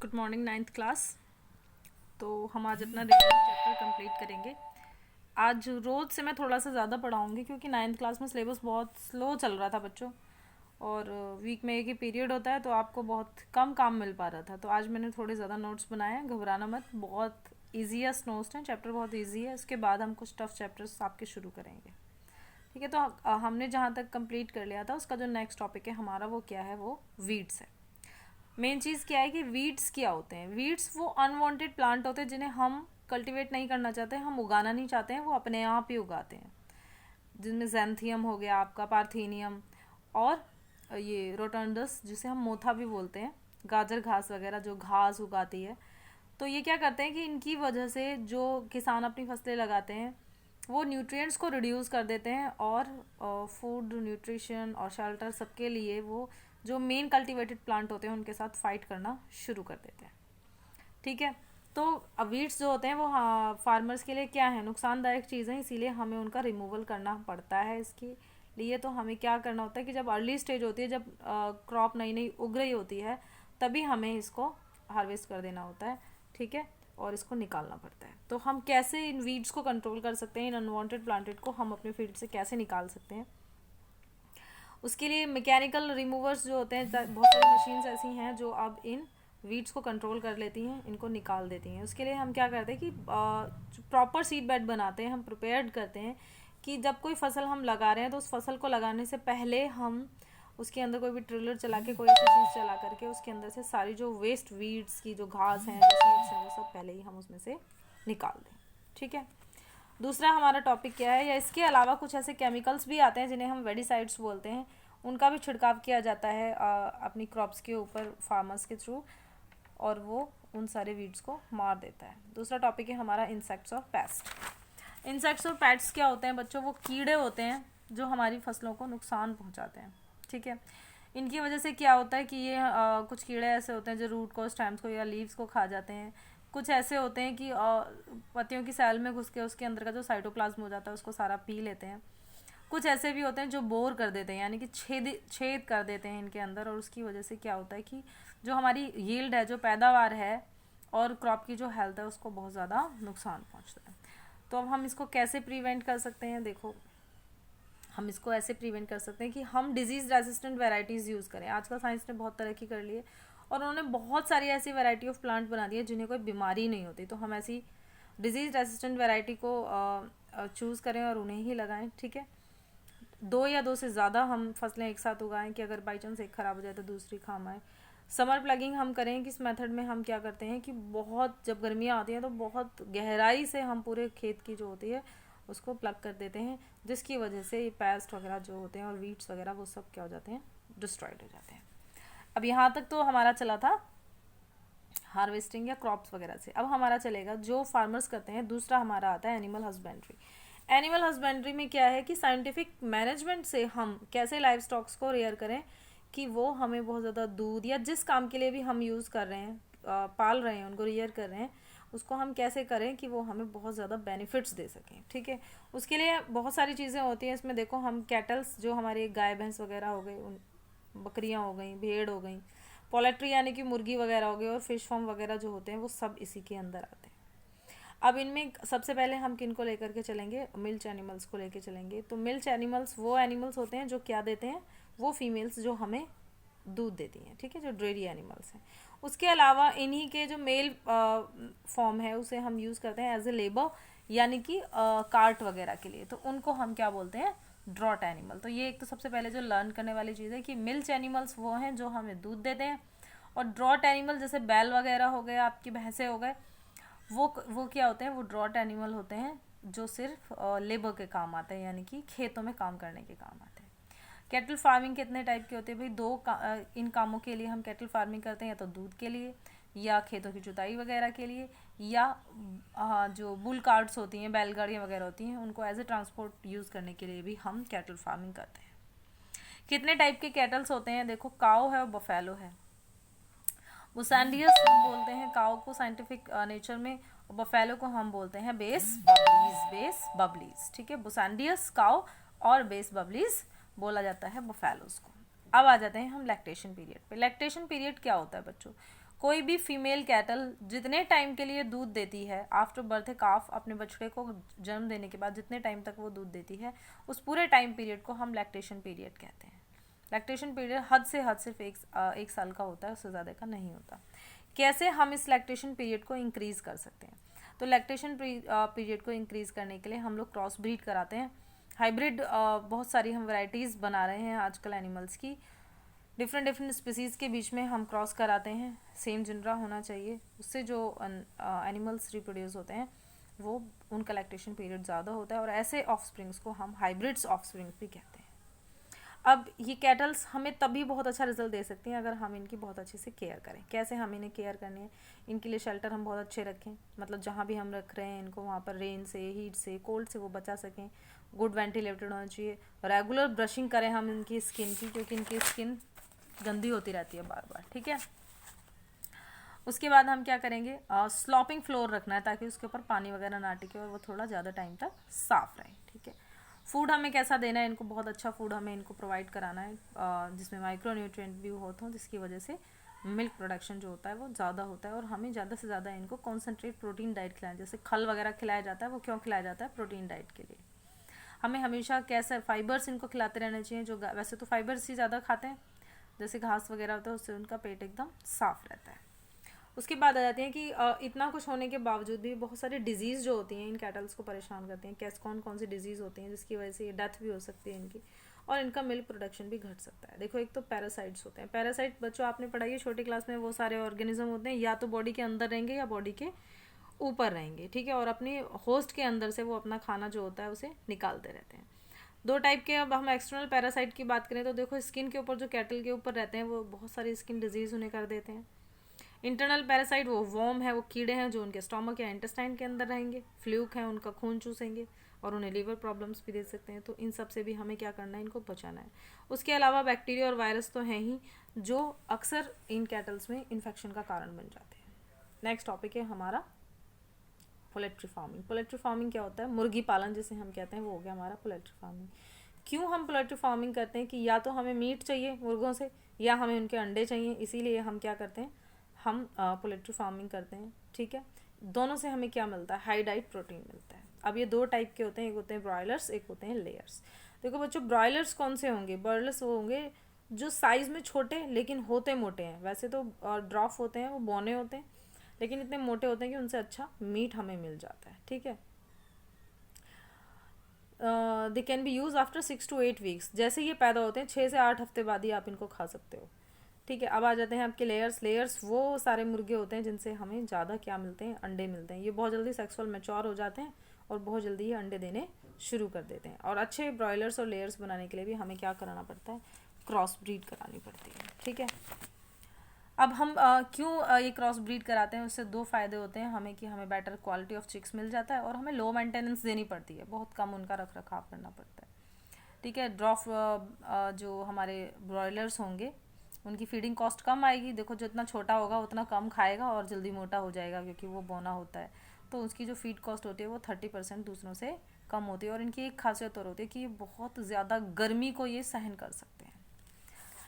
Good morning ninth class. तो हम आज अपना रिवीजन चैप्टर कंप्लीट करेंगे। आज रोज़ से मैं थोड़ा सा ज़्यादा पढ़ाऊँगी क्योंकि नाइन्थ क्लास में सिलेबस बहुत स्लो चल रहा था बच्चों, और वीक में एक ही पीरियड होता है तो आपको बहुत कम काम मिल पा रहा था। तो आज मैंने थोड़े ज़्यादा नोट्स बनाए हैं, घबराना मत, बहुत ईजीएस्ट नोट्स हैं, चैप्टर बहुत ईजी है। उसके बाद हम कुछ टफ चैप्टर्स आपके शुरू करेंगे। ठीक है, तो हमने जहाँ तक कंप्लीट कर लिया था उसका जो नेक्स्ट टॉपिक है हमारा वो क्या है, वो वीड्स है। मेन चीज़ क्या है कि वीड्स क्या होते हैं। वीड्स वो अनवांटेड प्लांट होते हैं जिन्हें हम कल्टीवेट नहीं करना चाहते, हम उगाना नहीं चाहते हैं, वो अपने आप ही उगाते हैं। जिनमें जैंथियम हो गया आपका, पार्थेनियम, और ये रोटंडस जिसे हम मोथा भी बोलते हैं, गाजर घास वगैरह जो घास उगाती है। तो ये क्या करते हैं कि इनकी वजह से जो किसान अपनी फसलें लगाते हैं वो न्यूट्रिएंट्स को रिड्यूस कर देते हैं, और फूड, न्यूट्रिशन और शेल्टर सबके लिए वो जो मेन कल्टीवेटेड प्लांट होते हैं उनके साथ फाइट करना शुरू कर देते हैं। ठीक है, तो वीड्स जो होते हैं वो फार्मर्स के लिए क्या है, नुकसानदायक चीज़ें, इसीलिए हमें उनका रिमूवल करना पड़ता है। इसके लिए तो हमें क्या करना होता है कि जब अर्ली स्टेज होती है, जब क्रॉप नई नई उग रही होती है, तभी हमें इसको हार्वेस्ट कर देना होता है। ठीक है, और इसको निकालना पड़ता है। तो हम कैसे इन वीड्स को कंट्रोल कर सकते हैं, इन अनवांटेड प्लांटेड को हम अपने फील्ड से कैसे निकाल सकते हैं, उसके लिए मैकेनिकल रिमूवर्स जो होते हैं, बहुत सारी मशीन्स ऐसी हैं जो अब इन वीड्स को कंट्रोल कर लेती हैं, इनको निकाल देती हैं। उसके लिए हम क्या करते हैं कि प्रॉपर सीड बेड बनाते हैं, हम प्रिपेयर्ड करते हैं कि जब कोई फसल हम लगा रहे हैं तो उस फसल को लगाने से पहले हम उसके अंदर कोई भी ट्रिलर चला के, कोई ऐसी चीज़ चला करके उसके अंदर से सारी जो वेस्ट वीड्स की जो घास हैं, जो सीड्स हैं, वो सब पहले ही हम उसमें से निकाल दें। ठीक है, दूसरा हमारा टॉपिक क्या है, या इसके अलावा कुछ ऐसे केमिकल्स भी आते हैं जिन्हें हम वेडिसाइड्स बोलते हैं, उनका भी छिड़काव किया जाता है अपनी क्रॉप्स के ऊपर फार्मर्स के थ्रू, और वो उन सारे वीड्स को मार देता है। दूसरा टॉपिक है हमारा इंसेक्ट्स और पेस्ट। इंसेक्ट्स और पेस्ट्स क्या होते हैं बच्चों, वो कीड़े होते हैं जो हमारी फसलों को नुकसान पहुंचाते हैं। ठीक है, इनकी वजह से क्या होता है कि ये कुछ कीड़े ऐसे होते हैं जो रूट को, स्टेम्स को या लीव्स को खा जाते हैं। कुछ ऐसे होते हैं कि पत्तियों की सैल में घुस के उसके अंदर का जो साइटोप्लाज्म हो जाता है उसको सारा पी लेते हैं। कुछ ऐसे भी होते हैं जो बोर कर देते हैं, यानी कि छेद कर देते हैं इनके अंदर, और उसकी वजह से क्या होता है कि जो हमारी यील्ड है, जो पैदावार है, और क्रॉप की जो हेल्थ है उसको बहुत ज़्यादा नुकसान पहुंचता है। तो अब हम इसको कैसे प्रिवेंट कर सकते हैं, देखो हम इसको ऐसे प्रिवेंट कर सकते हैं कि हम डिजीज़ रेजिस्टेंट वेराइटीज़ यूज़ करें। आजकल साइंस ने बहुत तरक्की कर ली है और उन्होंने बहुत सारी ऐसी वैरायटी ऑफ प्लांट बना दी है जिन्हें कोई बीमारी नहीं होती। तो हम ऐसी डिजीज़ रेजिस्टेंट वैरायटी को चूज़ करें और उन्हें ही लगाएं। ठीक है, दो या दो से ज़्यादा हम फसलें एक साथ उगाएं कि अगर बाई चांस एक ख़राब हो जाए तो दूसरी काम आए। समर प्लगिंग हम करें, किस मेथड में हम क्या करते हैं कि बहुत जब गर्मियाँ आती हैं तो बहुत गहराई से हम पूरे खेत की जो होती है उसको प्लग कर देते हैं, जिसकी वजह से ये पेस्ट वगैरह जो होते हैं और वीड्स वगैरह वो सब क्या हो जाते हैं, डिस्ट्रॉयड हो जाते हैं। अब यहाँ तक तो हमारा चला था हार्वेस्टिंग या क्रॉप्स वगैरह से। अब हमारा चलेगा जो फार्मर्स करते हैं, दूसरा हमारा आता है एनिमल हस्बेंड्री। एनिमल हस्बेंड्री में क्या है कि साइंटिफिक मैनेजमेंट से हम कैसे लाइव स्टॉक्स को रेयर करें कि वो हमें बहुत ज़्यादा दूध, या जिस काम के लिए भी हम यूज़ कर रहे हैं, पाल रहे हैं, उनको रेयर कर रहे हैं, उसको हम कैसे करें कि वो हमें बहुत ज़्यादा बेनिफिट्स दे सकें। ठीक है, उसके लिए बहुत सारी चीज़ें होती हैं। इसमें देखो, हम कैटल्स जो हमारे गाय भैंस वगैरह हो गई, उन बकरियाँ हो गई, भेड़ हो गई, पोल्ट्री यानी कि मुर्गी वगैरह हो गई, और फिश फार्म वगैरह जो होते हैं वो सब इसी के अंदर आते हैं। अब इनमें सबसे पहले हम किन को लेकर के चलेंगे, मिल्च एनिमल्स को लेकर चलेंगे। तो मिल्च एनिमल्स वो एनिमल्स होते हैं जो क्या देते हैं, वो फीमेल्स जो हमें दूध देती हैं। ठीक है, जो डेयरी एनिमल्स हैं। उसके अलावा इन्हीं के जो मेल फॉर्म है उसे हम यूज़ करते हैं एज ए लेबर, यानी कि कार्ट वगैरह के लिए, तो उनको हम क्या बोलते हैं, ड्रॉट एनिमल। तो ये एक तो सबसे पहले जो लर्न करने वाली चीज़ है कि मिल्च एनिमल्स वो हैं जो हमें दूध देते हैं, और ड्रॉट एनिमल जैसे बैल वगैरह हो गए, आपकी भैंसे हो गए, वो क्या होते हैं, वो ड्रॉट एनिमल होते हैं जो सिर्फ लेबर के काम आते हैं, यानी कि खेतों में काम करने के काम आते हैं। कैटल फार्मिंग कितने टाइप के होते हैं भाई, इन कामों के लिए हम कैटल फार्मिंग करते हैं, या तो दूध के लिए, या खेतों की जुताई वगैरह के लिए, या जो बुल कार्ट्स होती हैं, बैलगाड़ियाँ वगैरह होती हैं, उनको एज ए ट्रांसपोर्ट यूज़ करने के लिए भी हम कैटल फार्मिंग करते हैं। कितने टाइप के कैटल्स होते हैं, देखो, काओ है और बफेलो है। बुसांडियस हम बोलते हैं काओ को साइंटिफिक नेचर में, और बफेलो को हम बोलते हैं बेस बबलीज। ठीक है, बुसांडियस काओ और बेस बबलीज बोला जाता है बफेलोज को। अब आ जाते हैं हम लैक्टेशन पीरियड पे। लैक्टेशन पीरियड क्या होता है बच्चों, कोई भी फीमेल कैटल जितने टाइम के लिए दूध देती है आफ्टर बर्थ काफ, अपने बछड़े को जन्म देने के बाद जितने टाइम तक वो दूध देती है, उस पूरे टाइम पीरियड को हम लैक्टेशन पीरियड कहते हैं। लैक्टेशन पीरियड हद से हद सिर्फ एक साल का होता है, उससे ज़्यादा का नहीं होता। कैसे हम इस लैक्टेशन पीरियड को इंक्रीज़ कर सकते हैं? तो लैक्टेशन पीरियड को इंक्रीज़ करने के लिए हम लोग क्रॉस ब्रीड कराते हैं। हाइब्रिड बहुत सारी हम वैरायटीज़ बना रहे हैं आजकल एनिमल्स की, डिफरेंट स्पीसीज़ के बीच में हम क्रॉस कराते हैं। सेम जिनरा होना चाहिए, उससे जो एनिमल्स रिप्रोड्यूस होते हैं वो उनका लैक्टेशन पीरियड ज़्यादा होता है, और ऐसे ऑफस्प्रिंग्स को हम हाइब्रिड्स ऑफस्प्रिंग्स भी कहते हैं। अब ये कैटल्स हमें तभी बहुत अच्छा रिजल्ट दे सकती हैं अगर हम इनकी बहुत अच्छे से केयर करें। कैसे हम इन्हें केयर करनी है? इनके लिए शेल्टर हम बहुत अच्छे रखें, मतलब जहाँ भी हम रख रहे हैं इनको वहाँ पर रेन से, हीट से, कोल्ड से वो बचा सकें। गुड वेंटिलेटेड होना चाहिए। रेगुलर ब्रशिंग करें हम इनकी स्किन की, क्योंकि इनकी स्किन गंदी होती रहती है बार बार, ठीक है। उसके बाद हम क्या करेंगे, स्लॉपिंग फ्लोर रखना है ताकि उसके ऊपर पानी वगैरह ना टिके और वो थोड़ा ज़्यादा टाइम तक साफ रहे, ठीक है। फूड हमें कैसा देना है इनको? बहुत अच्छा फूड हमें इनको प्रोवाइड कराना है जिसमें माइक्रो न्यूट्रिएंट भी होते हों, जिसकी वजह से मिल्क प्रोडक्शन जो होता है वो ज़्यादा होता है। और हमें ज़्यादा से ज़्यादा इनको कॉन्सेंट्रेट प्रोटीन डाइट खिलाएं, जैसे खल वगैरह खिलाया जाता है। वो क्यों खिलाया जाता है? प्रोटीन डाइट के लिए। हमें हमेशा कैसे फाइबर्स इनको खिलाते रहने चाहिए, जो वैसे तो फाइबर्स ही ज़्यादा खाते हैं, जैसे घास वगैरह होता है, उससे उनका पेट एकदम साफ रहता है। उसके बाद आ जाती हैं कि इतना कुछ होने के बावजूद भी बहुत सारी डिजीज़ जो होती हैं इन कैटल्स को परेशान करती हैं। कैसे कौन कौन सी डिजीज़ होती हैं जिसकी वजह से ये डेथ भी हो सकती है इनकी, और इनका मिल्क प्रोडक्शन भी घट सकता है। देखो, एक तो पैरासाइट्स होते हैं। पैरासाइट बच्चों आपने पढ़ाई है छोटी क्लास में, वो सारे ऑर्गेनिज्म होते हैं या तो बॉडी के अंदर रहेंगे या बॉडी के ऊपर रहेंगे, ठीक है, और अपनी होस्ट के अंदर से वो अपना खाना जो होता है उसे निकालते रहते हैं। दो टाइप के, अब हम एक्सटर्नल पैरासाइट की बात करें तो देखो, स्किन के ऊपर जो कैटल के ऊपर रहते हैं वो बहुत सारी स्किन डिजीज़ उन्हें कर देते हैं। इंटरनल पैरासाइट वो वर्म है, वो कीड़े हैं जो उनके स्टोमक या इंटेस्टाइन के अंदर रहेंगे। फ्लूक है, उनका खून चूसेंगे और उन्हें लीवर प्रॉब्लम्स भी दे सकते हैं। तो इन सब से भी हमें क्या करना है? इनको बचाना है। उसके अलावा बैक्टीरिया और वायरस तो हैं ही, जो अक्सर इन कैटल्स में इन्फेक्शन का कारण बन जाते हैं। नेक्स्ट टॉपिक है हमारा पोल्ट्री फार्मिंग। पोल्ट्री फार्मिंग क्या होता है? मुर्गी पालन जिसे हम कहते हैं, वो हो गया हमारा पोल्ट्री फार्मिंग। क्यों हम पोल्ट्री फार्मिंग करते हैं? कि या तो हमें मीट चाहिए मुर्गों से, या हमें उनके अंडे चाहिए, इसीलिए हम क्या करते हैं? हम पोल्ट्री फार्मिंग करते हैं, ठीक है। दोनों से हमें क्या मिलता है? हाई डाइट प्रोटीन मिलता है। अब ये दो टाइप के होते हैं, एक होते हैं ब्रॉयलर्स, एक होते हैं लेयर्स। देखो बच्चों, ब्रॉयलर्स कौन से होंगे? ब्रॉयलर्स वो होंगे जो साइज़ में छोटे लेकिन होते मोटे हैं। वैसे तो ड्रॉफ होते हैं, वो बौने होते हैं, लेकिन इतने मोटे होते हैं कि उनसे अच्छा मीट हमें मिल जाता है, ठीक है। They can be use after 6 to 8 weeks. जैसे ये पैदा होते हैं 6 से 8 हफ्ते बाद ही आप इनको खा सकते हो, ठीक है। अब आ जाते हैं आपके लेयर्स। लेयर्स वो सारे मुर्गे होते हैं जिनसे हमें ज़्यादा क्या मिलते हैं? अंडे मिलते हैं। ये बहुत जल्दी सेक्सुअल मैच्योर हो जाते हैं और बहुत जल्दी ये अंडे देने शुरू कर देते हैं। और अच्छे ब्रॉयलर्स और लेयर्स बनाने के लिए भी हमें क्या कराना पड़ता है? क्रॉस ब्रीड करानी पड़ती है, ठीक है। अब हम क्यों ये क्रॉस ब्रीड कराते हैं? उससे दो फ़ायदे होते हैं हमें, कि हमें बेटर क्वालिटी ऑफ चिक्स मिल जाता है और हमें लो मेंटेनेंस देनी पड़ती है, बहुत कम उनका रख रखाव करना पड़ता है, ठीक है। ड्रॉफ जो हमारे ब्रॉयलर्स होंगे उनकी फीडिंग कॉस्ट कम आएगी। देखो, जितना छोटा होगा उतना कम खाएगा और जल्दी मोटा हो जाएगा, क्योंकि वो बौना होता है। तो उसकी जो फीड कॉस्ट होती है वो 30% दूसरों से कम होती है। और इनकी एक खासियत और होती है कि ये बहुत ज़्यादा गर्मी को ये सहन कर सकते हैं।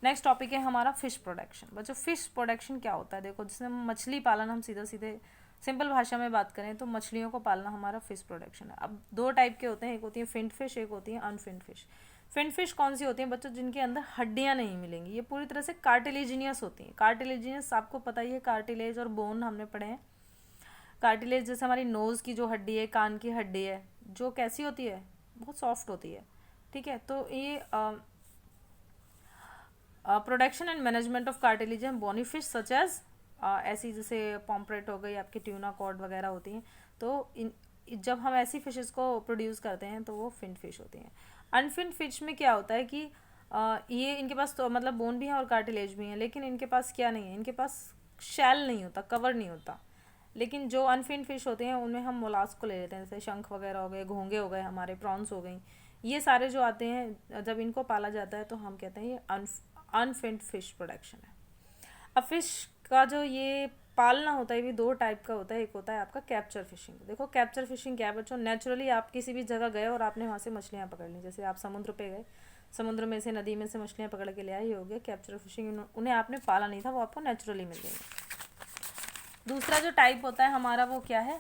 नेक्स्ट टॉपिक है हमारा फिश प्रोडक्शन। बच्चों, फिश प्रोडक्शन क्या होता है? देखो, जिसमें मछली पालन, हम सीधे सीधे सिंपल भाषा में बात करें तो मछलियों को पालना हमारा फिश प्रोडक्शन है। अब दो टाइप के होते हैं, एक होती है फिन्ड फिश, एक होती है अनफिन्ड फिश। फिन्ड फिश कौन सी होती हैं बच्चों? जिनके अंदर हड्डियां नहीं मिलेंगी। ये पूरी तरह से कार्टिलेजिनियस होती हैं। कार्टिलेजिनियस आपको पता ही है, कार्टिलेज और बोन हमने पढ़े हैं। कार्टिलेज जैसे हमारी नोज़ की जो हड्डी है, कान की हड्डी है, जो कैसी होती है? बहुत सॉफ्ट होती है, ठीक है। तो ये production and management of cartilage and bony fish such as, ऐसी जैसे पॉम्प्रेट हो गई, आपकी ट्यूना कॉड वगैरह होती हैं। तो जब हम ऐसी फिशेस को प्रोड्यूस करते हैं तो वो फिन्ड फिश होती हैं। अनफिन्ड फिश में क्या होता है कि ये इनके पास तो मतलब बोन भी है और कार्टिलेज भी है, लेकिन इनके पास क्या नहीं है? इनके पास शैल नहीं होता, कवर नहीं होता। लेकिन जो अनफिन्ड फिश होते हैं उनमें हम मोलास्क को ले लेते हैं, जैसे शंख वगैरह हो गए, घोंगे हो गए, हमारे प्रॉन्स हो गई, ये सारे जो आते हैं, जब इनको पाला जाता है तो हम कहते हैं ये अनफिन्ड फिश प्रोडक्शन है। अब फिश का जो ये पालना होता है ये दो टाइप का होता है। एक होता है आपका कैप्चर फिशिंग। देखो, कैप्चर फिशिंग क्या है बच्चों? नेचुरली आप किसी भी जगह गए और आपने वहाँ से मछलियाँ पकड़ ली। जैसे आप समुद्र पे गए, समुद्र में से, नदी में से मछलियाँ पकड़ के ले आए, ये हो गया कैप्चर फिशिंग। उन्हें आपने पाला नहीं था, वो आपको नेचुरली मिल गई। दूसरा जो टाइप होता है हमारा वो क्या है,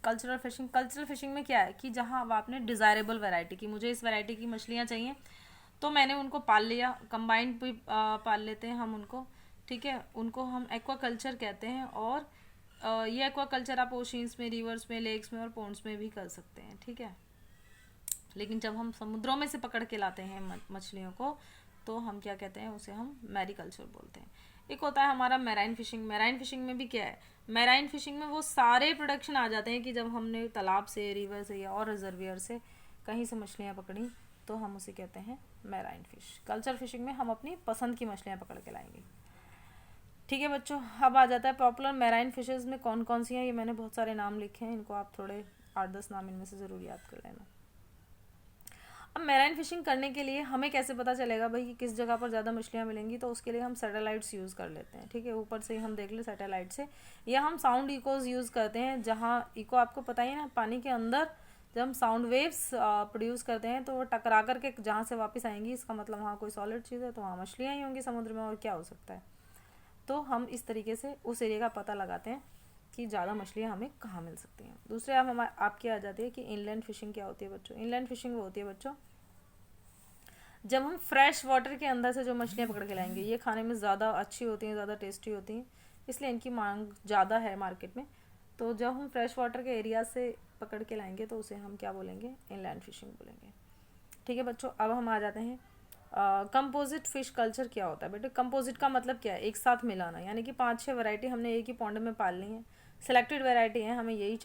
कल्चरल फिशिंग। कल्चरल फिशिंग में क्या है कि जहाँ अब आपने डिज़ायरेबल वैरायटी की, मुझे इस वैरायटी की मछलियाँ चाहिए तो मैंने उनको पाल लिया, कंबाइंड भी पाल लेते हैं हम उनको, ठीक है, उनको हम एक्वा कल्चर कहते हैं। और ये एक्वा कल्चर आप ओशंस में, रिवर्स में, लेक्स में और पोन्ड्स में भी कर सकते हैं, ठीक है। लेकिन जब हम समुद्रों में से पकड़ के लाते हैं मछलियों को तो हम क्या कहते हैं, उसे हम मैरीकल्चर बोलते हैं। एक होता है हमारा मैराइन फिशिंग। मैराइन फिशिंग में भी क्या है, मैराइन फिशिंग में वो सारे प्रोडक्शन आ जाते हैं कि जब हमने तालाब से, रिवर से या और रिजर्वियर से कहीं से मछलियाँ पकड़ी तो हम उसे कहते हैं मैराइन फिश। कल्चर फिशिंग में हम अपनी पसंद की मछलियाँ पकड़ के लाएंगे, ठीक है बच्चों। अब आ जाता है पॉपुलर मैराइन फिशेस में कौन कौन सी हैं। ये मैंने बहुत सारे नाम लिखे हैं, इनको आप थोड़े 8-10 नाम इनमें से ज़रूर याद कर लेना। अब मैराइन फिशिंग करने के लिए हमें कैसे पता चलेगा भाई कि किस जगह पर ज़्यादा मछलियाँ मिलेंगी, तो उसके लिए हम सैटेलाइट्स यूज़ कर लेते हैं, ठीक है। ऊपर से हम देख ले सैटेलाइट से, या हम साउंड इकोज यूज़ करते हैं। जहाँ इको आपको पता ही ना, पानी के अंदर जब हम साउंड वेव्स प्रोड्यूस करते हैं तो वो टकरा करके जहाँ से वापस आएंगी, इसका मतलब वहाँ कोई सॉलिड चीज़ है तो वहाँ मछलियाँ ही होंगी समुद्र में, और क्या हो सकता है। तो हम इस तरीके से उस एरिया का पता लगाते हैं कि ज़्यादा मछलियाँ हमें कहाँ मिल सकती हैं। दूसरे आप हमारे आपकी आ जाती है कि इनलैंड फिशिंग क्या होती है बच्चों। इनलैंड फिशिंग वो होती है बच्चों जब हम फ्रेश वाटर के अंदर से जो मछलियाँ पकड़ के लाएंगे, ये खाने में ज़्यादा अच्छी होती हैं, ज़्यादा टेस्टी होती हैं, इसलिए इनकी मांग ज़्यादा है मार्केट में। तो जब हम फ्रेश वाटर के एरिया से पकड़ के लाएंगे तो उसे हम क्या बोलेंगे, इनलैंड फिशिंग बोलेंगे, ठीक है बच्चों। अब हम आ जाते हैं कंपोजिट फिश कल्चर क्या होता है बेटे। कंपोजिट का मतलब क्या है, एक साथ मिलाना, यानी कि 5-6 वैरायटी हमने एक ही पॉन्ड में पालनी है, सिलेक्टेड वैरायटी है, हमें यही